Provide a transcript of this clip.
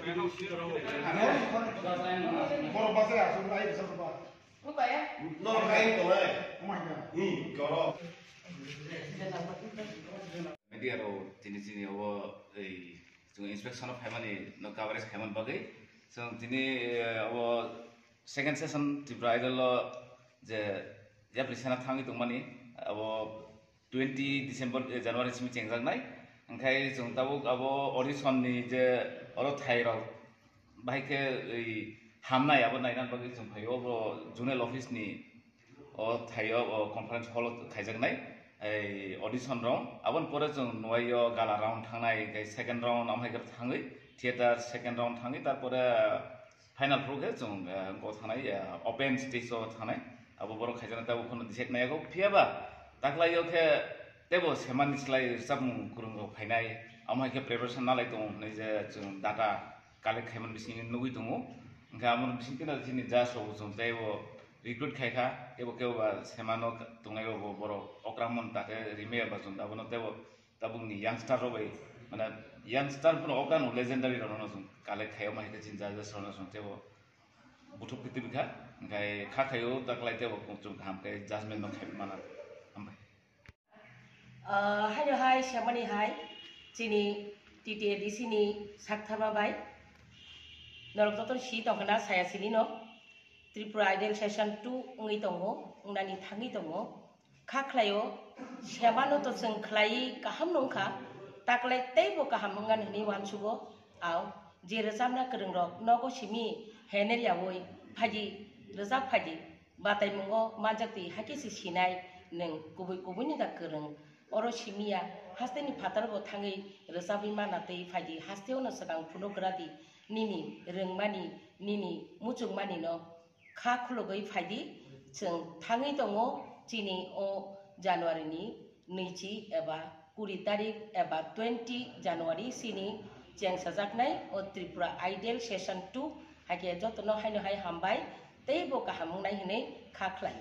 Media jenis inspection of Hamani no coverage Haman Bagay. So second session to bridal the Japanese Tangi to money about 20 December January meeting night. And Kai Zuntabuk about audition the Orothairo Bike Hamna Yabanainan Bagay some Payover Junel office ni or Tayo or conference hall of Kaiser night. Audition round. Awan pore jong noyo gala round thangnai second round amhai gar thangai theater second round thangai tarpore final program jong go thangai open stage o thangai abo boro khaijana ta ukhono disek nayago phiaba taklayo khe tebo semani slai samung kurung phainai amhai khe preparation nalai tong nei je jong data collect khaiman bising nugui tongo engka amon bising kena jini ja so jong tebo recruit khaika ebo keba semano tungai bo boro okramon take remember bazon tabono tebo tabungni youngster robai mana youngster puno okran legendary rono jong kale khayo mai ke jinja ja sono jong tebo buthuk kiti bikha ngai kha khayo taklai tebo jong kham ke judgment no khai mana ambai hi hi semani hi chini TTDC ni sakthama bai norok toton si tokna saya sini no Tripura Idol Session 2 ngi tongo nani thangi tongo khaklayo sebano to jeng khlai kaham nongkha taklai teibo kaham ngan ni wansugo aw je rezamna kereng rok nogo simi heneria woi phaji rezab phaji batai mungo majakti hakisi sinai neng kubui ni da kereng oro simia hasteni phatar go thangi rezabi manatei phaji hasteo no sakang phunogradi nini rengmani nini muchungmani no Kha khulugai phaidi जों थाङै दङ दिनै जानुवारिनि 20 एबा 20 तारिख एबा 20 जानुवारि सिनि जों साजाकनाय त्रिपुरा आइडल सेसन 2 हागे जतनो हायनो हाय हामबाय तैबो गाहामनाय हनै खाख्लाय